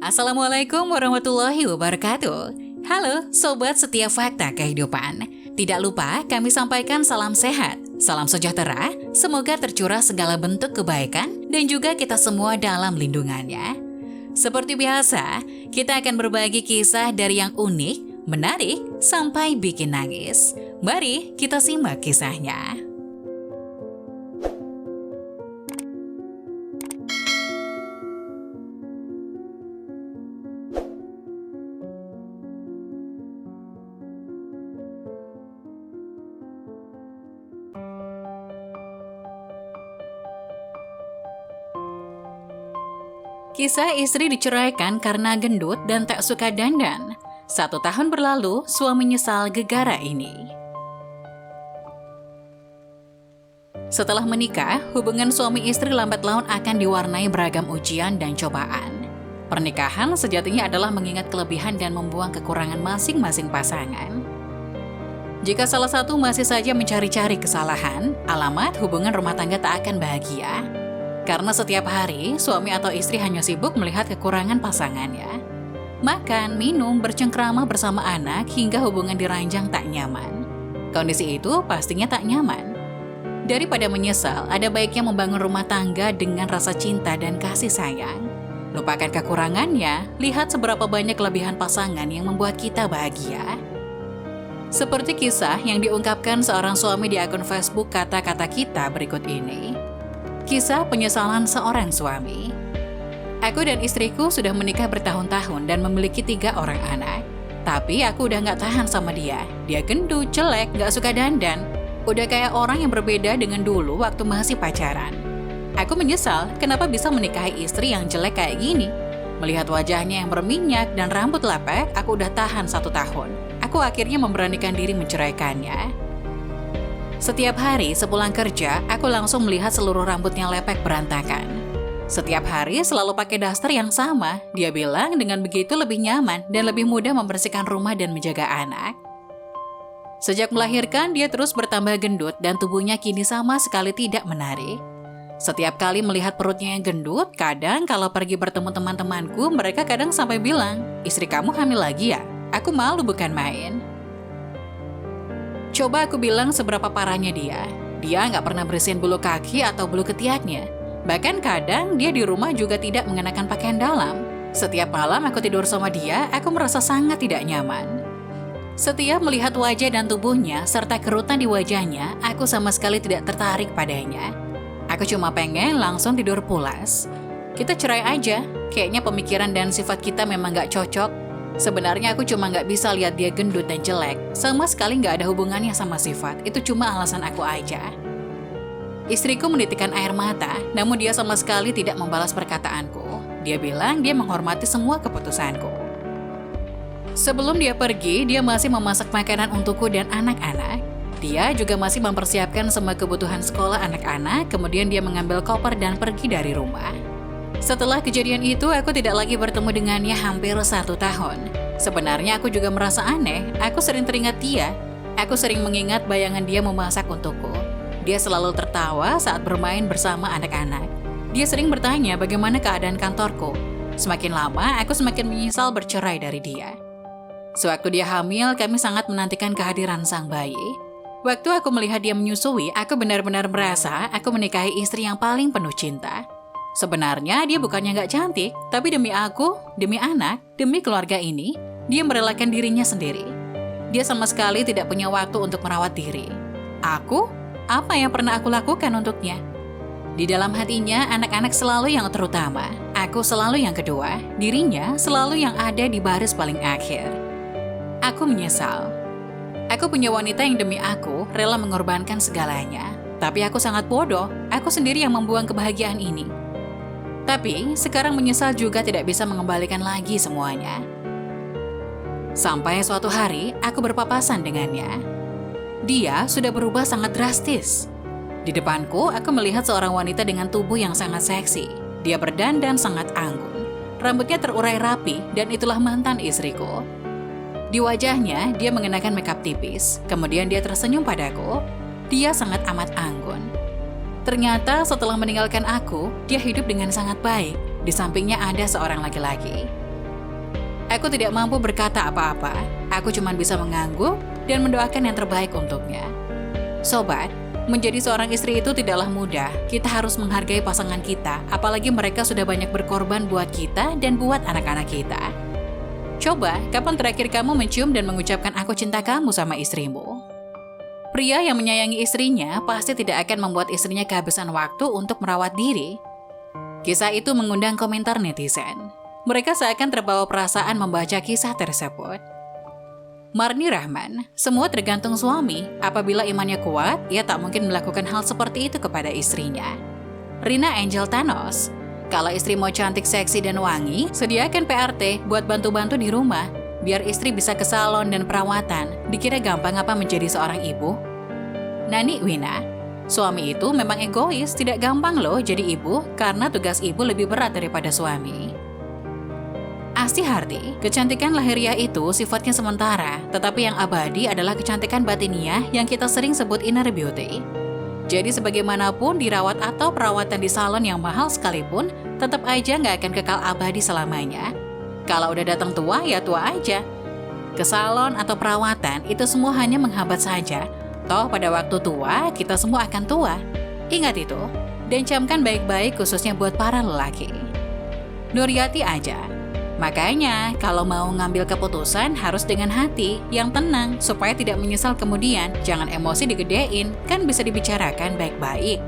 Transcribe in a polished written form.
Assalamualaikum warahmatullahi wabarakatuh. Halo Sobat Setiap Fakta Kehidupan. Tidak lupa kami sampaikan salam sehat, salam sejahtera, semoga tercurah segala bentuk kebaikan dan juga kita semua dalam lindungannya. Seperti biasa, kita akan berbagi kisah dari yang unik, menarik, sampai bikin nangis. Mari kita simak kisahnya. Kisah istri diceraikan karena gendut dan tak suka dandan. 1 tahun berlalu, suami menyesal gegara ini. Setelah menikah, hubungan suami istri lambat laun akan diwarnai beragam ujian dan cobaan. Pernikahan sejatinya adalah mengingat kelebihan dan membuang kekurangan masing-masing pasangan. Jika salah satu masih saja mencari-cari kesalahan, alamat hubungan rumah tangga tak akan bahagia. Karena setiap hari, suami atau istri hanya sibuk melihat kekurangan pasangannya. Makan, minum, bercengkrama bersama anak hingga hubungan diranjang tak nyaman. Kondisi itu pastinya tak nyaman. Daripada menyesal, ada baiknya membangun rumah tangga dengan rasa cinta dan kasih sayang. Lupakan kekurangannya, lihat seberapa banyak kelebihan pasangan yang membuat kita bahagia. Seperti kisah yang diungkapkan seorang suami di akun Facebook Kata-Kata Kita berikut ini. Kisah penyesalan seorang suami. Aku dan istriku sudah menikah bertahun-tahun dan memiliki 3 orang anak. Tapi aku udah gak tahan sama dia. Dia gendut, jelek, gak suka dandan. Udah kayak orang yang berbeda dengan dulu waktu masih pacaran. Aku menyesal kenapa bisa menikahi istri yang jelek kayak gini. Melihat wajahnya yang berminyak dan rambut lepek, aku udah tahan 1 tahun. Aku akhirnya memberanikan diri menceraikannya. Setiap hari sepulang kerja, aku langsung melihat seluruh rambutnya lepek berantakan. Setiap hari selalu pakai daster yang sama. Dia bilang dengan begitu lebih nyaman dan lebih mudah membersihkan rumah dan menjaga anak. Sejak melahirkan, dia terus bertambah gendut dan tubuhnya kini sama sekali tidak menarik. Setiap kali melihat perutnya yang gendut, kadang kalau pergi bertemu teman-temanku, mereka kadang sampai bilang, "Istri kamu hamil lagi ya? Aku malu bukan main." Coba aku bilang seberapa parahnya dia. Dia nggak pernah bersihin bulu kaki atau bulu ketiaknya. Bahkan kadang dia di rumah juga tidak mengenakan pakaian dalam. Setiap malam aku tidur sama dia, aku merasa sangat tidak nyaman. Setiap melihat wajah dan tubuhnya, serta kerutan di wajahnya, aku sama sekali tidak tertarik padanya. Aku cuma pengen langsung tidur pulas. Kita cerai aja, kayaknya pemikiran dan sifat kita memang nggak cocok. Sebenarnya aku cuma nggak bisa lihat dia gendut dan jelek. Sama sekali nggak ada hubungannya sama sifat. Itu cuma alasan aku aja. Istriku menitikkan air mata, namun dia sama sekali tidak membalas perkataanku. Dia bilang dia menghormati semua keputusanku. Sebelum dia pergi, dia masih memasak makanan untukku dan anak-anak. Dia juga masih mempersiapkan semua kebutuhan sekolah anak-anak, kemudian dia mengambil koper dan pergi dari rumah. Setelah kejadian itu, aku tidak lagi bertemu dengannya hampir 1 tahun. Sebenarnya aku juga merasa aneh, aku sering teringat dia. Aku sering mengingat bayangan dia memasak untukku. Dia selalu tertawa saat bermain bersama anak-anak. Dia sering bertanya bagaimana keadaan kantorku. Semakin lama, aku semakin menyesal bercerai dari dia. Sewaktu dia hamil, kami sangat menantikan kehadiran sang bayi. Waktu aku melihat dia menyusui, aku benar-benar merasa aku menikahi istri yang paling penuh cinta. Sebenarnya dia bukannya nggak cantik, tapi demi aku, demi anak, demi keluarga ini, dia merelakan dirinya sendiri. Dia sama sekali tidak punya waktu untuk merawat diri. Aku? Apa yang pernah aku lakukan untuknya? Di dalam hatinya, anak-anak selalu yang terutama, aku selalu yang kedua, dirinya selalu yang ada di baris paling akhir. Aku menyesal. Aku punya wanita yang demi aku rela mengorbankan segalanya. Tapi aku sangat bodoh, aku sendiri yang membuang kebahagiaan ini. Tapi, sekarang menyesal juga tidak bisa mengembalikan lagi semuanya. Sampai suatu hari, aku berpapasan dengannya. Dia sudah berubah sangat drastis. Di depanku, aku melihat seorang wanita dengan tubuh yang sangat seksi. Dia berdandan sangat anggun. Rambutnya terurai rapi, dan itulah mantan istriku. Di wajahnya, dia mengenakan makeup tipis. Kemudian dia tersenyum padaku. Dia sangat amat anggun. Ternyata setelah meninggalkan aku, dia hidup dengan sangat baik. Di sampingnya ada seorang laki-laki. Aku tidak mampu berkata apa-apa. Aku cuma bisa mengangguk dan mendoakan yang terbaik untuknya. Sobat, menjadi seorang istri itu tidaklah mudah. Kita harus menghargai pasangan kita, apalagi mereka sudah banyak berkorban buat kita dan buat anak-anak kita. Coba, kapan terakhir kamu mencium dan mengucapkan aku cinta kamu sama istrimu? Pria yang menyayangi istrinya pasti tidak akan membuat istrinya kehabisan waktu untuk merawat diri. Kisah itu mengundang komentar netizen. Mereka seakan terbawa perasaan membaca kisah tersebut. Marni Rahman, semua tergantung suami. Apabila imannya kuat, ia tak mungkin melakukan hal seperti itu kepada istrinya. Rina Angel Thanos, kalau istri mau cantik, seksi, dan wangi, sediakan PRT buat bantu-bantu di rumah. Biar istri bisa ke salon dan perawatan. Dikira gampang apa menjadi seorang ibu? Nani Wina, suami itu memang egois, tidak gampang loh jadi ibu karena tugas ibu lebih berat daripada suami. Asti Harti, kecantikan lahiriah itu sifatnya sementara, tetapi yang abadi adalah kecantikan batiniah yang kita sering sebut inner beauty. Jadi sebagaimanapun dirawat atau perawatan di salon yang mahal sekalipun, tetap aja nggak akan kekal abadi selamanya. Kalau udah datang tua, ya tua aja. Ke salon atau perawatan, itu semua hanya menghambat saja. Toh pada waktu tua, kita semua akan tua. Ingat itu, dan camkan baik-baik khususnya buat para lelaki. Nuryati aja. Makanya, kalau mau ngambil keputusan harus dengan hati yang tenang supaya tidak menyesal kemudian. Jangan emosi digedein, kan bisa dibicarakan baik-baik.